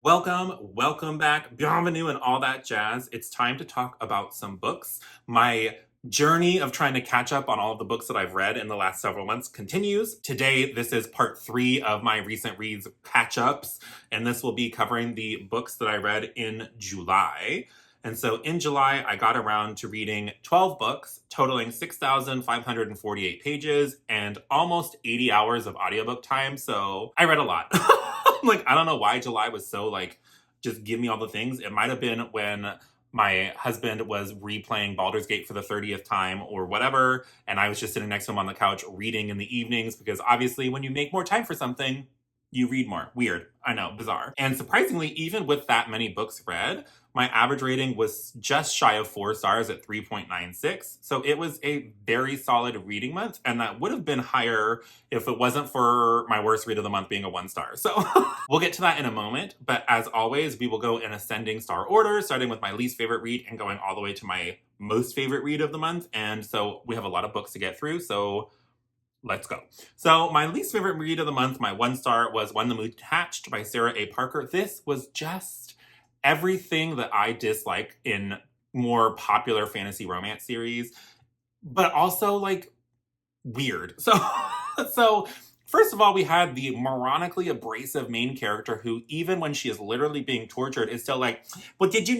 Welcome back, bienvenue and all that jazz. It's time to talk about some books. My journey of trying to catch up on all of the books that I've read in the last several months continues. Today, this is part 3 of my recent reads catch-ups, and this will be covering the books that I read in July. And so in July, I got around to reading 12 books, totaling 6,548 pages and almost 80 hours of audiobook time. So I read a lot. I don't know why July was so just give me all the things. It might have been when my husband was replaying Baldur's Gate for the 30th time or whatever. And I was just sitting next to him on the couch reading in the evenings because obviously when you make more time for something, you read more. Weird. I know, bizarre. And surprisingly, even with that many books read, my average rating was just shy of 4 stars at 3.96. So it was a very solid reading month. And that would have been higher if it wasn't for my worst read of the month being a 1 star. So we'll get to that in a moment. But as always, we will go in ascending star order, starting with my least favorite read and going all the way to my most favorite read of the month. And so we have a lot of books to get through. So let's go. So my least favorite read of the month, my 1 star, was When the Moon Hatched by Sarah A. Parker. This was just everything that I dislike in more popular fantasy romance series, but also weird. So first of all, we had the moronically abrasive main character who, even when she is literally being tortured, is still well, did you,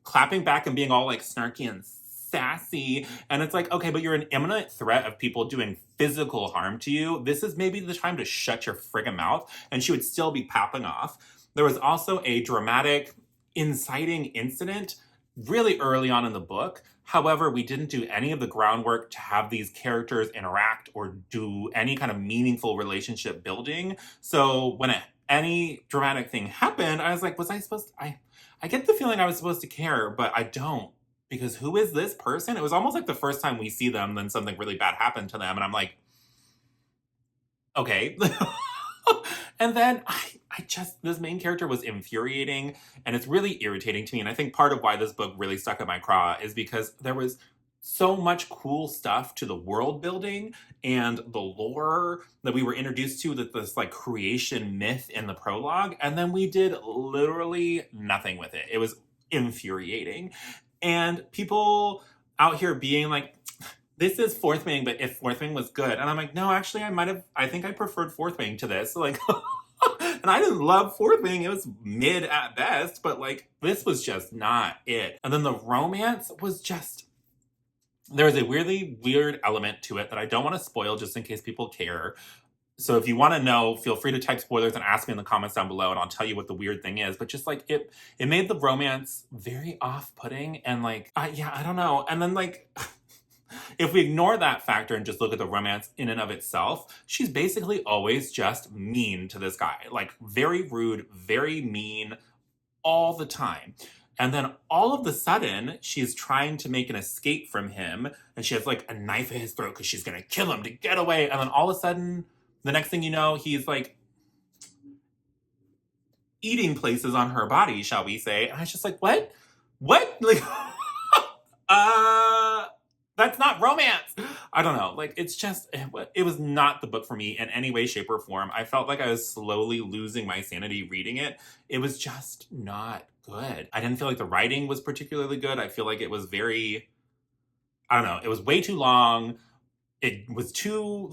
clapping back and being all snarky and sassy. And it's okay, but you're an imminent threat of people doing physical harm to you. This is maybe the time to shut your friggin' mouth. And she would still be popping off. There was also a dramatic inciting incident really early on in the book. However, we didn't do any of the groundwork to have these characters interact or do any kind of meaningful relationship building. So when any dramatic thing happened, I was was I supposed to, I get the feeling I was supposed to care, but I don't. Because who is this person? It was almost like the first time we see them, then something really bad happened to them. And I'm okay. And then this main character was infuriating, and it's really irritating to me. And I think part of why this book really stuck in my craw is because there was so much cool stuff to the world building and the lore that we were introduced to, that this creation myth in the prologue. And then we did literally nothing with it. It was infuriating. And people out here being this is Fourth Wing, but if Fourth Wing was good. And I'm no, actually, I think I preferred Fourth Wing to this. And I didn't love Fourth Wing. It was mid at best, but this was just not it. And then the romance was just, there was a really weird element to it that I don't want to spoil just in case people care. So if you want to know, feel free to type spoilers and ask me in the comments down below, and I'll tell you what the weird thing is. But just it made the romance very off-putting and I don't know. And then if we ignore that factor and just look at the romance in and of itself, she's basically always just mean to this guy. Very rude, very mean all the time. And then all of a sudden, she's trying to make an escape from him, and she has a knife at his throat because she's going to kill him to get away. And then all of a sudden, the next thing you know, he's eating places on her body, shall we say. And I was just what? What? That's not romance. I don't know. It's just, it was not the book for me in any way, shape, or form. I felt like I was slowly losing my sanity reading it. It was just not good. I didn't feel like the writing was particularly good. I feel like it was very, I don't know, it was way too long. It was too,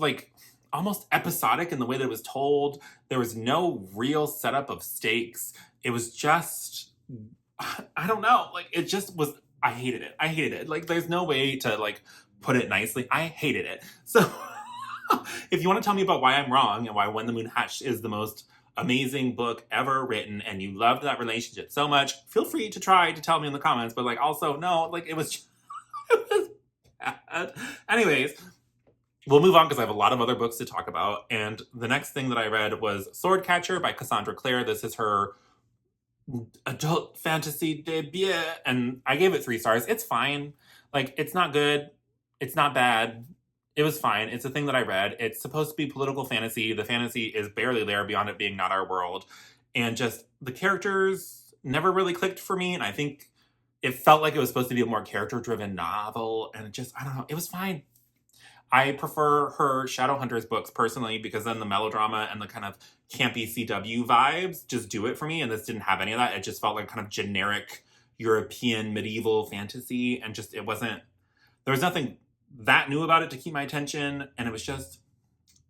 almost episodic in the way that it was told. There was no real setup of stakes. It was just, I don't know. It just was, I hated it. There's no way to put it nicely. I hated it. So if you want to tell me about why I'm wrong and why When the Moon Hatched is the most amazing book ever written and you loved that relationship so much, feel free to try to tell me in the comments. But also, no, it was, it was bad. Anyways, we'll move on because I have a lot of other books to talk about. And the next thing that I read was Swordcatcher by Cassandra Clare. This is her adult fantasy debut, and I gave it 3 stars. It's fine. It's not good. It's not bad. It was fine. It's a thing that I read. It's supposed to be political fantasy. The fantasy is barely there beyond it being not our world. And just the characters never really clicked for me. And I think it felt like it was supposed to be a more character-driven novel. And I don't know. It was fine. I prefer her Shadowhunters books personally because then the melodrama and the kind of campy CW vibes just do it for me. And this didn't have any of that. It just felt like kind of generic European medieval fantasy. And just, there was nothing that new about it to keep my attention. And it was just,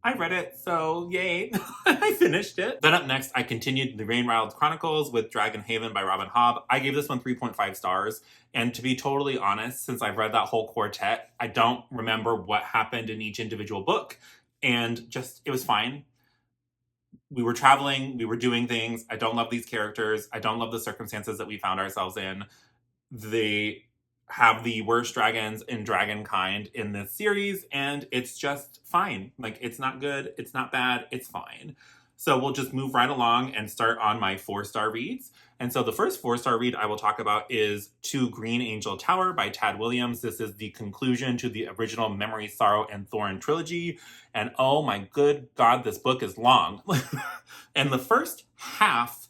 I read it, so yay. I finished it. Then up next, I continued the Rainwild Chronicles with Dragon Haven by Robin Hobb. I gave this one 3.5 stars. And to be totally honest, since I've read that whole quartet, I don't remember what happened in each individual book. And just, it was fine. We were traveling, we were doing things. I don't love these characters. I don't love the circumstances that we found ourselves in. They have the worst dragons in Dragonkind in this series, and it's just fine. Like, it's not good, it's not bad, it's fine. So we'll just move right along and start on my 4-star reads. And so the first 4-star read I will talk about is To Green Angel Tower by Tad Williams. This is the conclusion to the original Memory, Sorrow, and Thorn trilogy. And oh my good God, this book is long. And the first half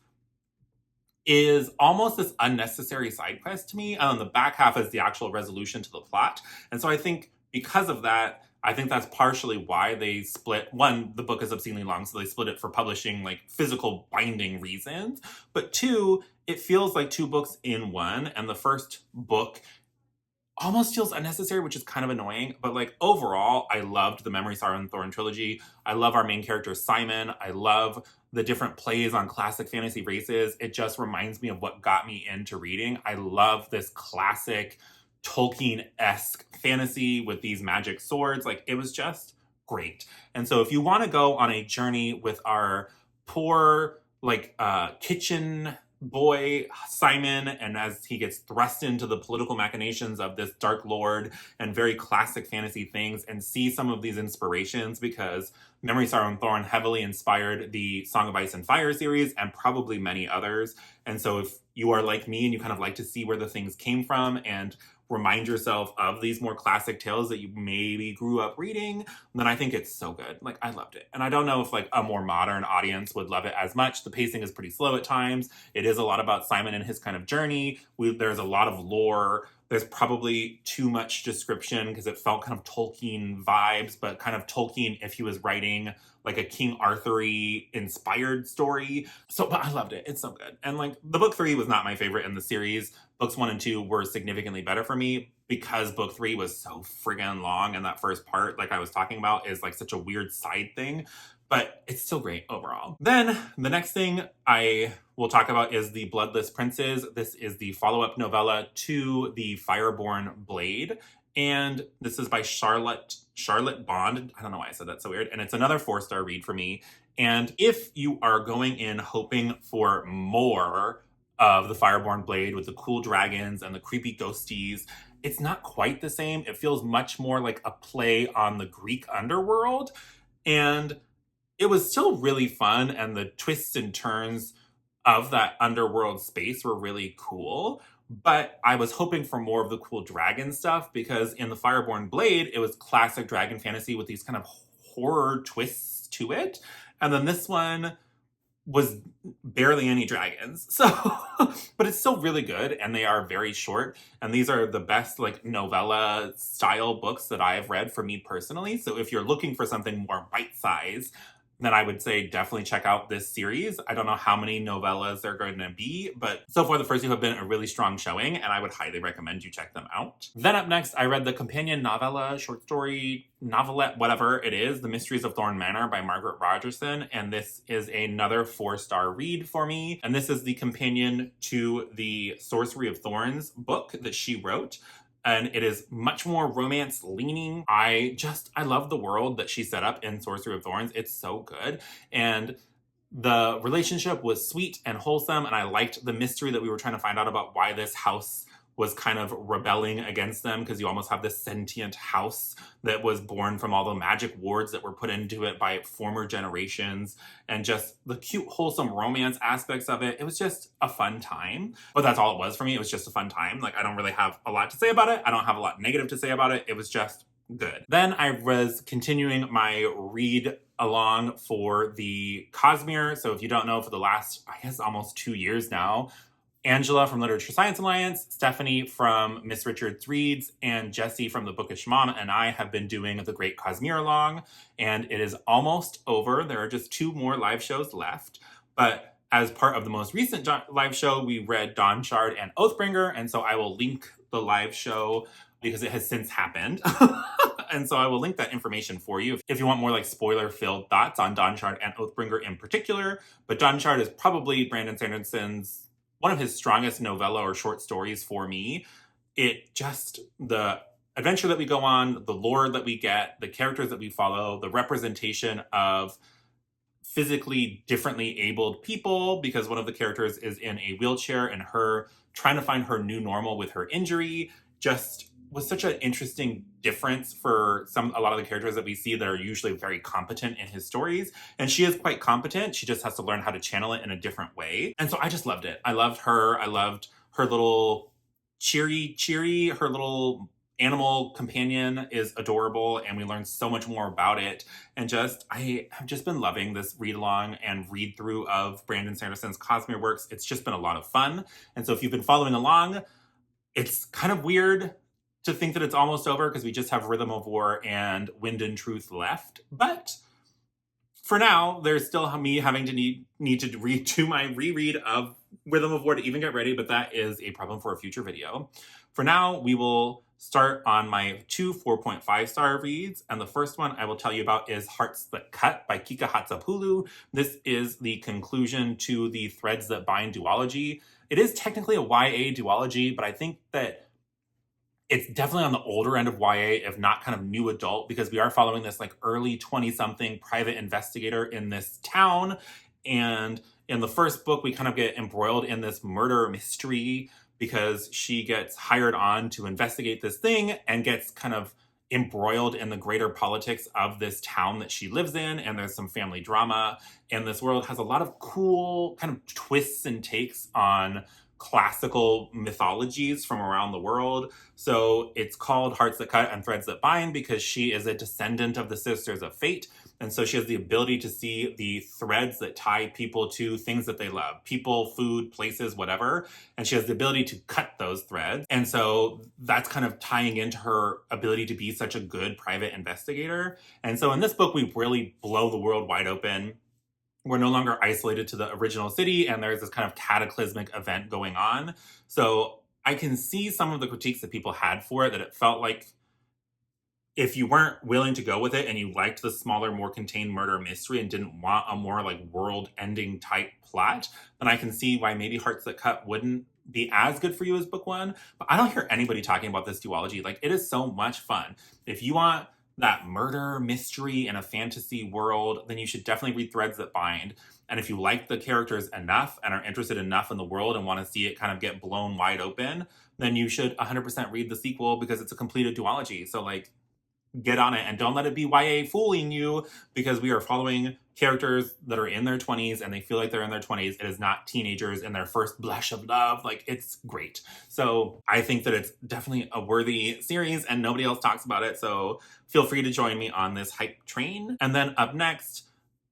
is almost this unnecessary side quest to me. And the back half is the actual resolution to the plot. And so I think because of that, I think that's partially why they split. One, the book is obscenely long, so they split it for publishing, like, physical binding reasons. But two, it feels like 2 books in one. And the first book almost feels unnecessary, which is kind of annoying. But like overall, I loved the Memory, Sorrow, and Thorn trilogy. I love our main character, Simon. I love the different plays on classic fantasy races. It just reminds me of what got me into reading. I love this classic Tolkien-esque fantasy with these magic swords. Like, it was just great. And so if you want to go on a journey with our poor, like, kitchen boy Simon, and as he gets thrust into the political machinations of this Dark Lord and very classic fantasy things, and see some of these inspirations, because Memory, Sorrow, and Thorn heavily inspired the Song of Ice and Fire series and probably many others. And so if you are like me and you kind of like to see where the things came from and remind yourself of these more classic tales that you maybe grew up reading, then I think it's so good. Like, I loved it. And I don't know if like a more modern audience would love it as much. The pacing is pretty slow at times. It is a lot about Simon and his kind of journey. There's a lot of lore. There's probably too much description because it felt kind of Tolkien vibes, but kind of Tolkien if he was writing like a King Arthur-y inspired story. So, but I loved it. It's so good. And like, the book 3 was not my favorite in the series. Books 1 and 2 were significantly better for me because book 3 was so friggin' long, and that first part, like I was talking about, is like such a weird side thing. But it's still great overall. Then the next thing I will talk about is the Bloodless Princes. This is the follow-up novella to the Fireborn Blade. And this is by Charlotte Bond. I don't know why I said that so weird. And it's another 4-star read for me. And if you are going in hoping for more of the Fireborn Blade with the cool dragons and the creepy ghosties, it's not quite the same. It feels much more like a play on the Greek underworld. And it was still really fun, and the twists and turns of that underworld space were really cool. But I was hoping for more of the cool dragon stuff, because in the Fireborn Blade, it was classic dragon fantasy with these kind of horror twists to it. And then this one was barely any dragons. So, but it's still really good, and they are very short. And these are the best like novella style books that I have read for me personally. So if you're looking for something more bite-sized, then I would say definitely check out this series. I don't know how many novellas there are going to be, but so far the first 2 have been a really strong showing, and I would highly recommend you check them out. Then up next, I read the companion novella, short story, novelette, whatever it is, The Mysteries of Thorn Manor by Margaret Rogerson, and this is another 4-star read for me. And this is the companion to the Sorcery of Thorns book that she wrote. And it is much more romance leaning. I love the world that she set up in Sorcery of Thorns. It's so good. And the relationship was sweet and wholesome. And I liked the mystery that we were trying to find out about why this house was kind of rebelling against them, because you almost have this sentient house that was born from all the magic wards that were put into it by former generations, and just the cute, wholesome romance aspects of it. It was just a fun time. But that's all it was for me. It was just a fun time. Like, I don't really have a lot to say about it. I don't have a lot negative to say about it. It was just good. Then I was continuing my read along for the Cosmere. So if you don't know, for the last, I guess, almost 2 years now, Angela from Literature Science Alliance, Stephanie from Miss Richards Reads, and Jesse from the Bookish Mom and I have been doing the Great Cosmere Along, and it is almost over. There are just 2 more live shows left, but as part of the most recent live show, we read Dawnshard and Oathbringer, and so I will link the live show because it has since happened. And so I will link that information for you if you want more like spoiler-filled thoughts on Dawnshard and Oathbringer in particular. But Dawnshard is probably Brandon Sanderson's one of his strongest novella or short stories for me. It just, the adventure that we go on, the lore that we get, the characters that we follow, the representation of physically differently abled people, because one of the characters is in a wheelchair and her trying to find her new normal with her injury just was such an interesting difference for a lot of the characters that we see that are usually very competent in his stories. And she is quite competent. She just has to learn how to channel it in a different way. And so I just loved it. I loved her. I loved her little cheery, her little animal companion is adorable, and we learned so much more about it. And I have just been loving this read along and read through of Brandon Sanderson's Cosmere works. It's just been a lot of fun. And so if you've been following along, it's kind of weird to think that it's almost over because we just have Rhythm of War and Wind and Truth left. But for now, there's still me having to need to do my reread of Rhythm of War to even get ready, but that is a problem for a future video. For now, we will start on my 2 4.5-star reads, and the first one I will tell you about is Hearts That Cut by Kika Hatzopoulou. This is the conclusion to the Threads That Bind duology. It is technically a YA duology, but I think that it's definitely on the older end of YA, if not kind of new adult, because we are following this like early 20-something private investigator in this town. And in the first book, we kind of get embroiled in this murder mystery because she gets hired on to investigate this thing and gets kind of embroiled in the greater politics of this town that she lives in. And there's some family drama. And this world has a lot of cool kind of twists and takes on classical mythologies from around the world. So it's called Hearts That Cut and Threads That Bind because she is a descendant of the Sisters of Fate. And so she has the ability to see the threads that tie people to things that they love. People, food, places, whatever. And she has the ability to cut those threads. And so that's kind of tying into her ability to be such a good private investigator. And so in this book, we really blow the world wide open. We're no longer isolated to the original city, and there's this kind of cataclysmic event going on. So I can see some of the critiques that people had for it, that it felt like if you weren't willing to go with it and you liked the smaller, more contained murder mystery and didn't want a more like world-ending type plot, then I can see why maybe Hearts That Cut wouldn't be as good for you as book 1. But I don't hear anybody talking about this duology. Like, it is so much fun. If you want that murder mystery in a fantasy world, then you should definitely read Threads That Bind. And if you like the characters enough and are interested enough in the world and want to see it kind of get blown wide open, then you should 100% read the sequel because it's a completed duology. So like, get on it and don't let it be YA fooling you, because we are following characters that are in their 20s and they feel like they're in their 20s. It is not teenagers in their first blush of love. Like, it's great. So I think that it's definitely a worthy series and nobody else talks about it. So feel free to join me on this hype train. And then up next,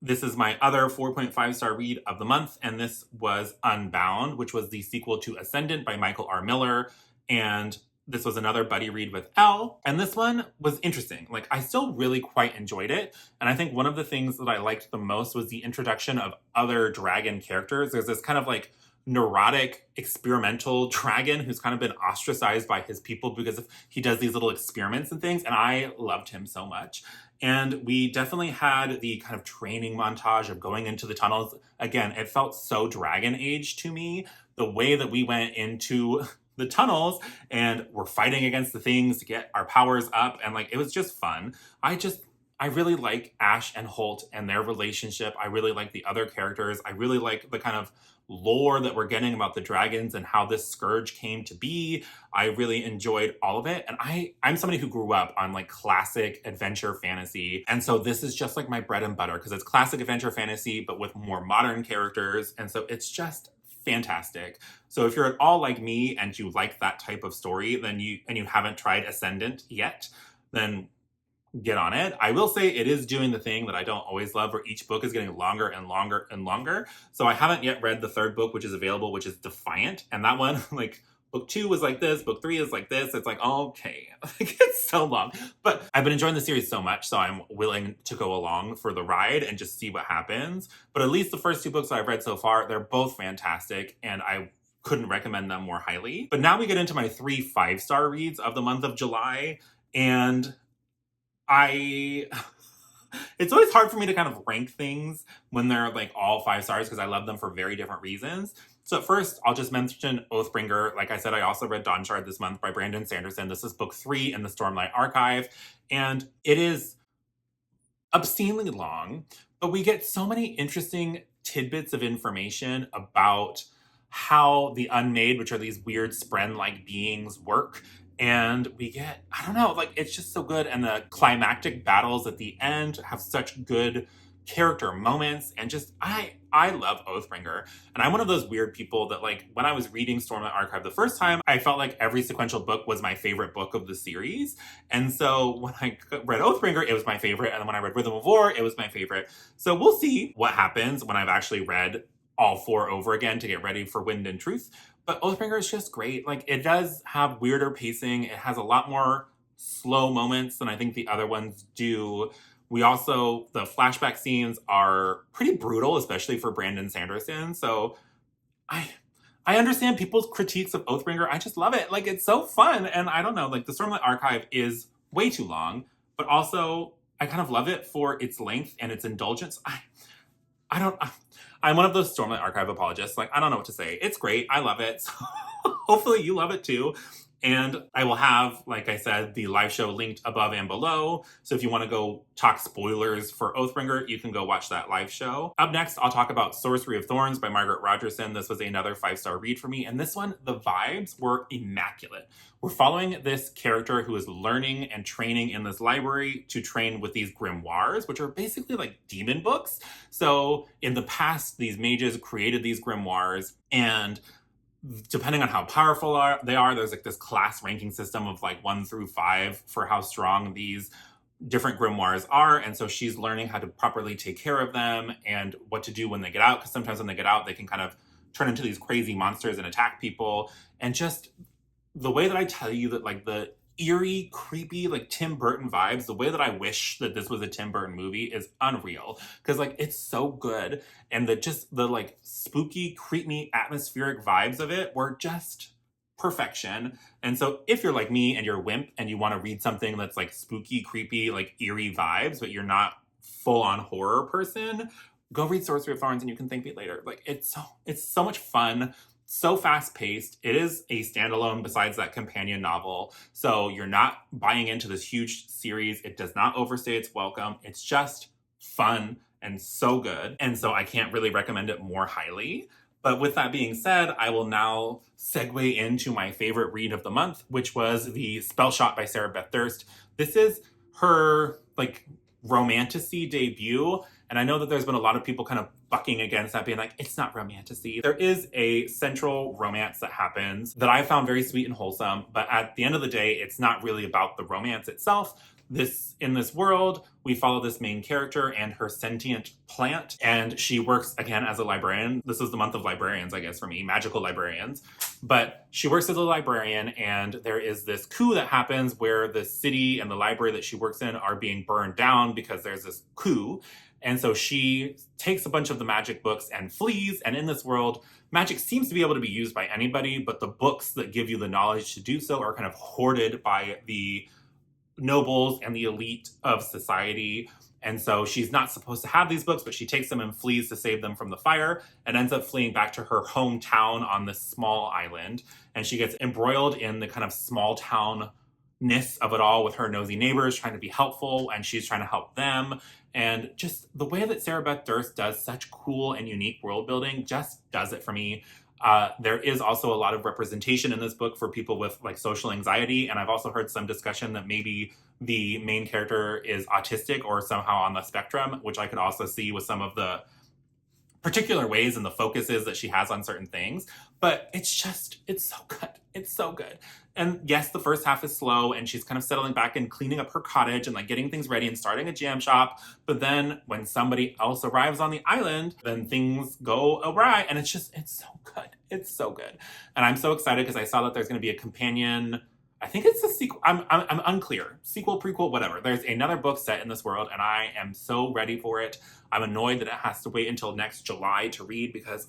this is my other 4.5-star read of the month. And this was Unbound, which was the sequel to Ascendant by Michael R. Miller. And this was another buddy read with Elle, and this one was interesting. Like, I still really quite enjoyed it, and I think one of the things that I liked the most was the introduction of other dragon characters. There's this kind of like neurotic experimental dragon who's kind of been ostracized by his people because he does these little experiments and things, and I loved him so much. And we definitely had the kind of training montage of going into the tunnels. Again, it felt so Dragon Age to me. The way that we went into the tunnels and we're fighting against the things to get our powers up, and like, it was just fun. I really like Ash and Holt and their relationship. I really like the other characters. I really like the kind of lore that we're getting about the dragons and how this scourge came to be. I really enjoyed all of it. And I'm somebody who grew up on like classic adventure fantasy. And so this is just like my bread and butter because it's classic adventure fantasy, but with more modern characters. And so it's just fantastic. So if you're at all like me and you like that type of story, then you haven't tried Ascendant yet, then get on it. I will say it is doing the thing that I don't always love, where each book is getting longer and longer and longer. So I haven't yet read the third book, which is available, which is Defiant. And that one, like, book 2 was like this, book 3 is like this. It's like, okay, like, it's so long. But I've been enjoying the series so much, so I'm willing to go along for the ride and just see what happens. But at least the first 2 books I've read so far, they're both fantastic, and I couldn't recommend them more highly. But now we get into my 3 5-star reads of the month of July, and it's always hard for me to kind of rank things when they're like all 5 stars, because I love them for very different reasons. So at first, I'll just mention Oathbringer. Like I said, I also read Dawnshard this month by Brandon Sanderson. This is book 3 in the Stormlight Archive, and it is obscenely long, but we get so many interesting tidbits of information about how the Unmade, which are these weird Spren-like beings, work. And we get, I don't know, like, it's just so good. And the climactic battles at the end have such good character moments. And just, I love Oathbringer. And I'm one of those weird people that, like, when I was reading Stormlight Archive the first time, I felt like every sequential book was my favorite book of the series. And so when I read Oathbringer, it was my favorite. And then when I read Rhythm of War, it was my favorite. So we'll see what happens when I've actually read all 4 over again to get ready for Wind and Truth. But Oathbringer is just great. Like, it does have weirder pacing. It has a lot more slow moments than I think the other ones do. We also, the flashback scenes are pretty brutal, especially for Brandon Sanderson. So I understand people's critiques of Oathbringer. I just love it. Like, it's so fun. And I don't know, like, the Stormlight Archive is way too long, but also I kind of love it for its length and its indulgence. I'm one of those Stormlight Archive apologists. Like, I don't know what to say. It's great. I love it. So hopefully you love it too. And I will have, like I said, the live show linked above and below. So if you want to go talk spoilers for Oathbringer, you can go watch that live show. Up next, I'll talk about Sorcery of Thorns by Margaret Rogerson. This was another 5-star read for me. And this one, the vibes were immaculate. We're following this character who is learning and training in this library to train with these grimoires, which are basically like demon books. So in the past, these mages created these grimoires, and depending on how powerful they are, there's like this class ranking system of like 1 through 5 for how strong these different grimoires are. And so she's learning how to properly take care of them and what to do when they get out, because sometimes when they get out, they can kind of turn into these crazy monsters and attack people. And just the way that I tell you that, like, the eerie, creepy, like Tim Burton vibes, the way that I wish that this was a Tim Burton movie is unreal, because like it's so good. And the like spooky, creepy, atmospheric vibes of it were just perfection. And so if you're like me and you're a wimp and you want to read something that's like spooky, creepy, like eerie vibes, but you're not full on horror person, go read Sorcery of Thorns and you can thank me later. Like, it's so much fun. So fast-paced. It is a standalone besides that companion novel. So you're not buying into this huge series. It does not overstay its welcome. It's just fun and so good. And so I can't really recommend it more highly. But with that being said, I will now segue into my favorite read of the month, which was the Spellshop by Beth Durst. This is her, like, romantasy debut. And I know that there's been a lot of people kind of bucking against that, being like, it's not romantasy. There is a central romance that happens that I found very sweet and wholesome, but at the end of the day, it's not really about the romance itself. In this world, we follow this main character and her sentient plant, and she works again as a librarian. This is the month of librarians, I guess, for me, magical librarians. But she works as a librarian, and there is this coup that happens where the city and the library that she works in are being burned down because there's this coup. And so she takes a bunch of the magic books and flees. And in this world, magic seems to be able to be used by anybody, but the books that give you the knowledge to do so are kind of hoarded by the nobles and the elite of society. And so she's not supposed to have these books, but she takes them and flees to save them from the fire, and ends up fleeing back to her hometown on this small island. And she gets embroiled in the kind of small town-ness of it all with her nosy neighbors trying to be helpful, and she's trying to help them. And just the way that Beth Durst does such cool and unique world building just does it for me. There is also a lot of representation in this book for people with like social anxiety. And I've also heard some discussion that maybe the main character is autistic or somehow on the spectrum, which I could also see with some of the particular ways and the focuses that she has on certain things. But it's so good. It's so good. And yes, the first half is slow and she's kind of settling back and cleaning up her cottage and like getting things ready and starting a jam shop. But then when somebody else arrives on the island, then things go awry. And it's so good. It's so good. And I'm so excited because I saw that there's going to be a companion. I think it's a sequel. I'm unclear. Sequel, prequel, whatever. There's another book set in this world and I am so ready for it. I'm annoyed that it has to wait until next July to read because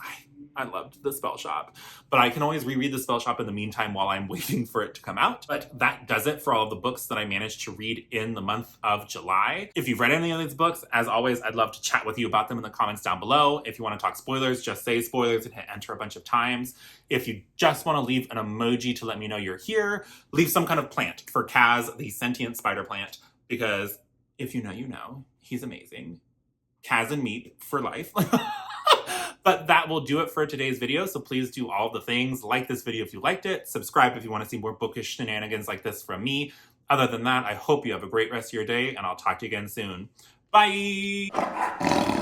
I loved the Spellshop. But I can always reread the Spellshop in the meantime while I'm waiting for it to come out. But that does it for all of the books that I managed to read in the month of July. If you've read any of these books, as always, I'd love to chat with you about them in the comments down below. If you want to talk spoilers, just say spoilers and hit enter a bunch of times. If you just want to leave an emoji to let me know you're here, leave some kind of plant for Kaz, the sentient spider plant, because if you know, you know. He's amazing. Kaz and Meep for life. But that will do it for today's video, so please do all the things. Like this video if you liked it, subscribe if you want to see more bookish shenanigans like this from me. Other than that, I hope you have a great rest of your day, and I'll talk to you again soon. Bye!